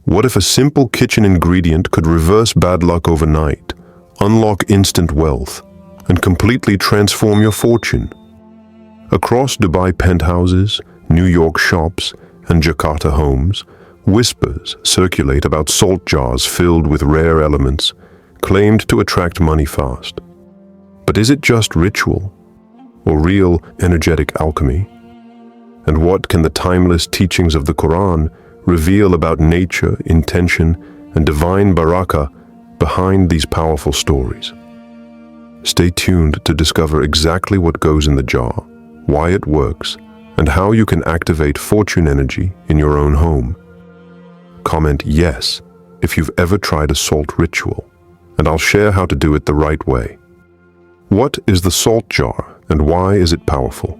What if a simple kitchen ingredient could reverse bad luck overnight, unlock instant wealth, and completely transform your fortune? Across Dubai penthouses, New York shops, and Jakarta homes, whispers circulate about salt jars filled with rare elements, claimed to attract money fast. But is it just ritual, or real energetic alchemy? And what can the timeless teachings of the Quran reveal about nature, intention, and divine barakah behind these powerful stories? Stay tuned to discover exactly what goes in the jar, why it works, and how you can activate fortune energy in your own home. Comment yes if you've ever tried a salt ritual, and I'll share how to do it the right way. What is the salt jar and why is it powerful?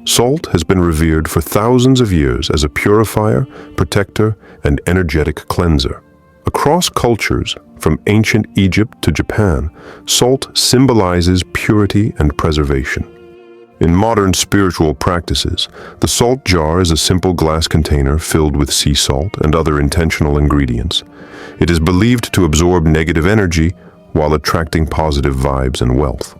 Salt has been revered for thousands of years as a purifier, protector, and energetic cleanser. Across cultures, from ancient Egypt to Japan, salt symbolizes purity and preservation. In modern spiritual practices, the salt jar is a simple glass container filled with sea salt and other intentional ingredients. It is believed to absorb negative energy while attracting positive vibes and wealth.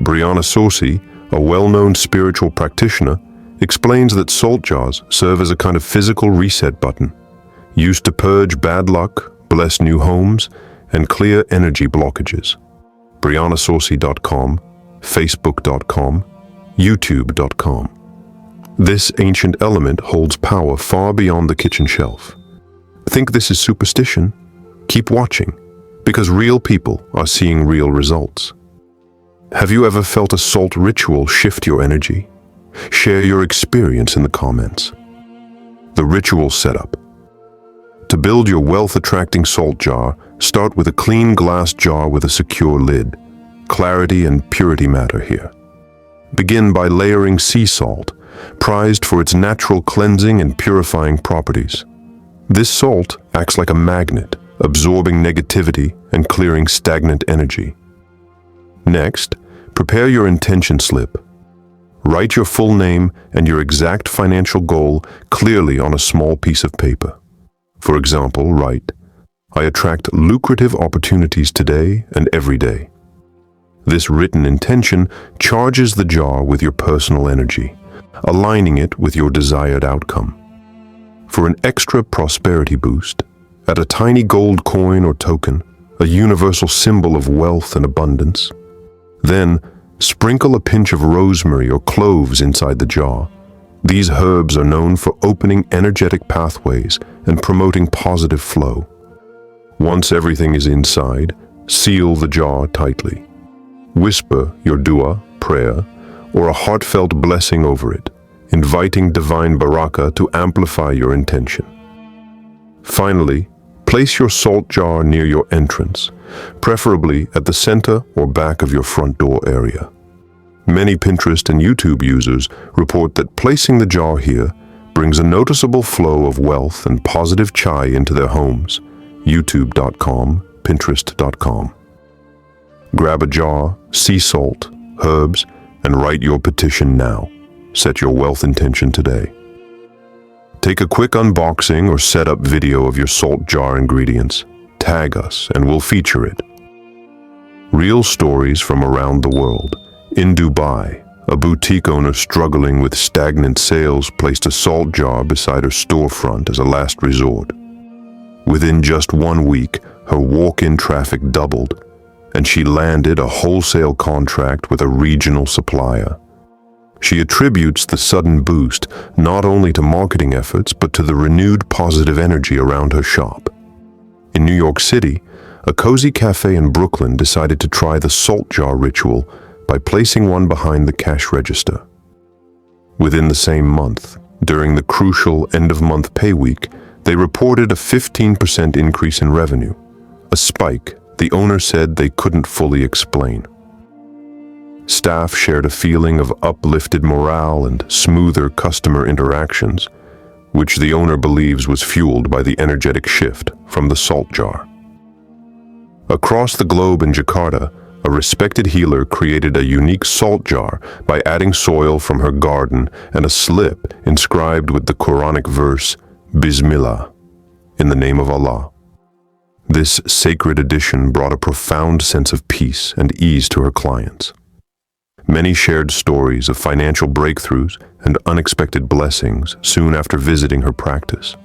Brianna Saucy, a well-known spiritual practitioner, explains that salt jars serve as a kind of physical reset button, used to purge bad luck, bless new homes, and clear energy blockages. BriannaSaucy.com, Facebook.com, YouTube.com. This ancient element holds power far beyond the kitchen shelf. Think this is superstition? Keep watching, because real people are seeing real results. Have you ever felt a salt ritual shift your energy? Share your experience in the comments. The ritual setup. To build your wealth-attracting salt jar, start with a clean glass jar with a secure lid. Clarity and purity matter here. Begin by layering sea salt, prized for its natural cleansing and purifying properties. This salt acts like a magnet, absorbing negativity and clearing stagnant energy. Next, prepare your intention slip. Write your full name and your exact financial goal clearly on a small piece of paper. For example, write, "I attract lucrative opportunities today and every day." This written intention charges the jar with your personal energy, aligning it with your desired outcome. For an extra prosperity boost, add a tiny gold coin or token, a universal symbol of wealth and abundance. Then, sprinkle a pinch of rosemary or cloves inside the jar. These herbs are known for opening energetic pathways and promoting positive flow. Once everything is inside, seal the jar tightly. Whisper your dua, prayer, or a heartfelt blessing over it, inviting divine barakah to amplify your intention. Finally, place your salt jar near your entrance, preferably at the center or back of your front door area. Many Pinterest and YouTube users report that placing the jar here brings a noticeable flow of wealth and positive chai into their homes. YouTube.com, Pinterest.com. Grab a jar, sea salt, herbs, and write your petition now. Set your wealth intention today. Take a quick unboxing or setup video of your salt jar ingredients. Tag us and we'll feature it. Real stories from around the world. In Dubai, a boutique owner struggling with stagnant sales placed a salt jar beside her storefront as a last resort. Within just 1 week, her walk-in traffic doubled, and she landed a wholesale contract with a regional supplier. She attributes the sudden boost not only to marketing efforts, but to the renewed positive energy around her shop. In New York City, a cozy cafe in Brooklyn decided to try the salt jar ritual by placing one behind the cash register. Within the same month, during the crucial end-of-month pay week, they reported a 15% increase in revenue, a spike the owner said they couldn't fully explain. Staff shared a feeling of uplifted morale and smoother customer interactions, which the owner believes was fueled by the energetic shift from the salt jar. Across the globe in Jakarta, a respected healer created a unique salt jar by adding soil from her garden and a slip inscribed with the Quranic verse, Bismillah. in the name of Allah. This sacred edition brought a profound sense of peace and ease to her clients. Many shared stories of financial breakthroughs and unexpected blessings soon after visiting her practice.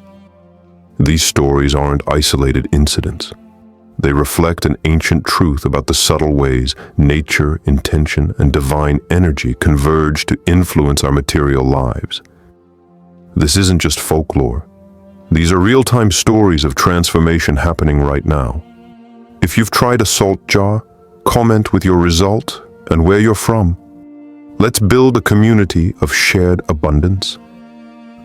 These stories aren't isolated incidents. They reflect an ancient truth about the subtle ways nature, intention, and divine energy converge to influence our material lives. This isn't just folklore. These are real-time stories of transformation happening right now. If you've tried a salt jar, comment with your result and where you're from. Let's build a community of shared abundance.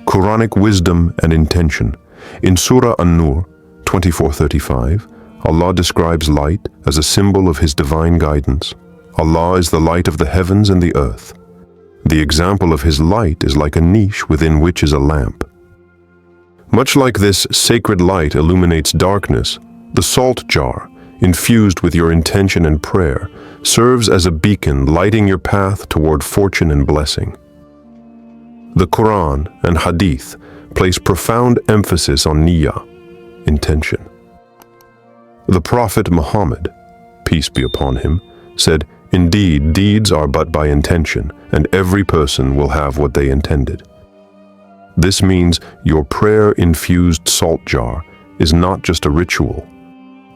Quranic wisdom and intention. In Surah An-Nur 24:35, Allah describes light as a symbol of His divine guidance. Allah is the light of the heavens and the earth. The example of His light is like a niche within which is a lamp. Much like this sacred light illuminates darkness, the salt jar, infused with your intention and prayer, serves as a beacon lighting your path toward fortune and blessing. The Quran and Hadith place profound emphasis on niyyah, intention. The Prophet Muhammad, peace be upon him, said, "Indeed, deeds are but by intention, and every person will have what they intended." This means your prayer-infused salt jar is not just a ritual.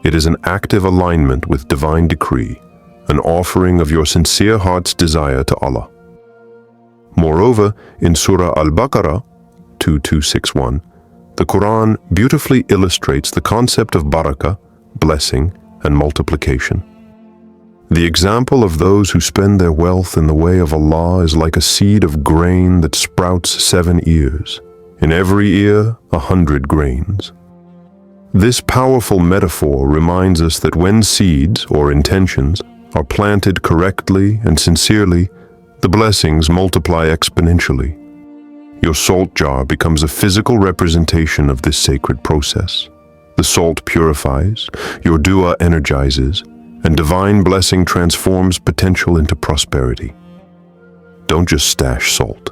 It is an active alignment with divine decree, an offering of your sincere heart's desire to Allah. Moreover, in Surah Al-Baqarah 2261, the Quran beautifully illustrates the concept of barakah, blessing, and multiplication. The example of those who spend their wealth in the way of Allah is like a seed of grain that sprouts 7 ears. In every ear, 100 grains. This powerful metaphor reminds us that when seeds, or intentions, are planted correctly and sincerely, the blessings multiply exponentially. Your salt jar becomes a physical representation of this sacred process. The salt purifies, your dua energizes, and divine blessing transforms potential into prosperity. Don't just stash salt.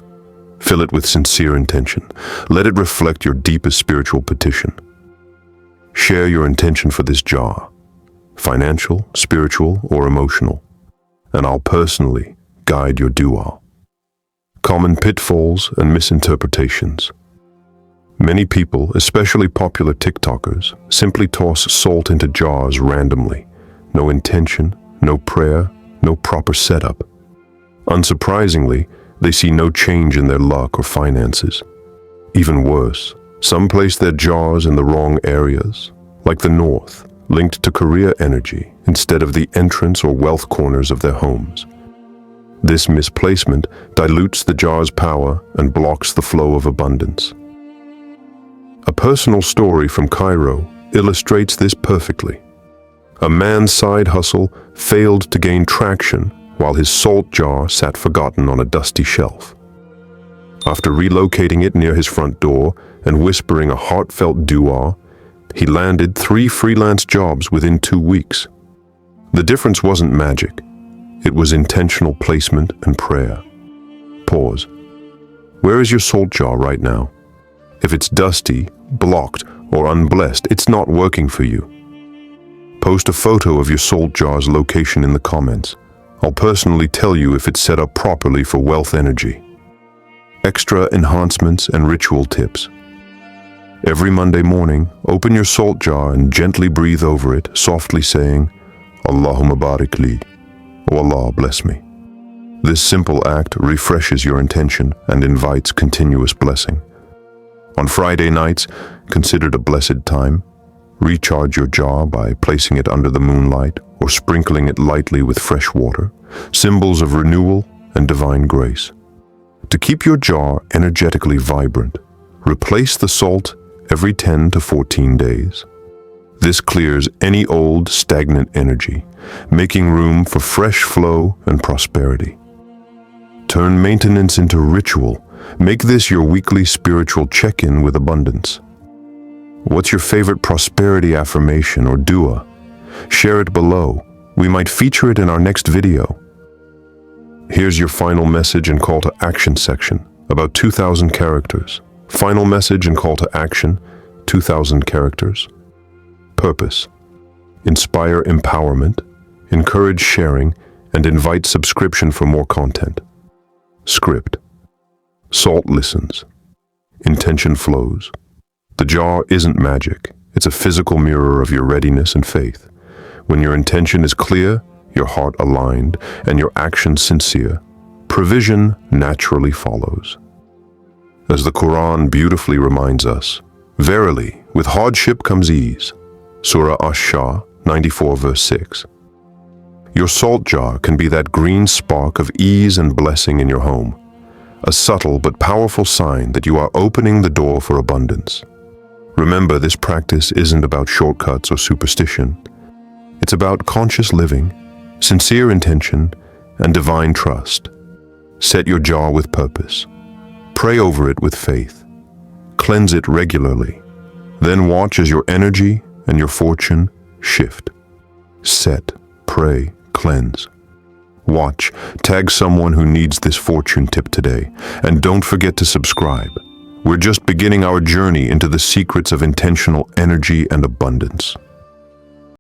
Fill it with sincere intention. Let it reflect your deepest spiritual petition. Share your intention for this jar, financial, spiritual, or emotional, and I'll personally guide your dua. Common pitfalls and misinterpretations. Many people, especially popular TikTokers, simply toss salt into jars randomly. No intention, no prayer, no proper setup. Unsurprisingly, they see no change in their luck or finances. Even worse, some place their jars in the wrong areas, like the north, linked to career energy, instead of the entrance or wealth corners of their homes. This misplacement dilutes the jar's power and blocks the flow of abundance. A personal story from Cairo illustrates this perfectly. A man's side hustle failed to gain traction while his salt jar sat forgotten on a dusty shelf. After relocating it near his front door and whispering a heartfelt dua, he landed 3 freelance jobs within 2 weeks. The difference wasn't magic. It was intentional placement and prayer. Pause. Where is your salt jar right now? If it's dusty, blocked, or unblessed, it's not working for you. Post a photo of your salt jar's location in the comments. I'll personally tell you if it's set up properly for wealth energy. Extra enhancements and ritual tips. Every Monday morning, open your salt jar and gently breathe over it, softly saying, Allahumma barik li, O Allah bless me. This simple act refreshes your intention and invites continuous blessing. On Friday nights, considered a blessed time, recharge your jar by placing it under the moonlight or sprinkling it lightly with fresh water, symbols of renewal and divine grace. To keep your jar energetically vibrant, replace the salt every 10 to 14 days. This clears any old, stagnant energy, making room for fresh flow and prosperity. Turn maintenance into ritual. Make this your weekly spiritual check-in with abundance. What's your favorite prosperity affirmation or dua? Share it below. We might feature it in our next video. Here's your final message and call to action section, about 2,000 characters. Final message and call to action, 2,000 characters. Purpose: inspire empowerment, encourage sharing, and invite subscription for more content. Script: salt listens. Intention flows. The jar isn't magic. It's a physical mirror of your readiness and faith. When your intention is clear, your heart aligned, and your actions sincere, provision naturally follows. As the Quran beautifully reminds us, verily, with hardship comes ease. Surah Ash-Shah 94 verse 6. Your salt jar can be that green spark of ease and blessing in your home, a subtle but powerful sign that you are opening the door for abundance. Remember, this practice isn't about shortcuts or superstition. It's about conscious living, sincere intention, and divine trust. Set your jar with purpose. Pray over it with faith. Cleanse it regularly. Then watch as your energy and your fortune shift. Set, pray, cleanse. Watch, tag someone who needs this fortune tip today, and don't forget to subscribe. We're just beginning our journey into the secrets of intentional energy and abundance.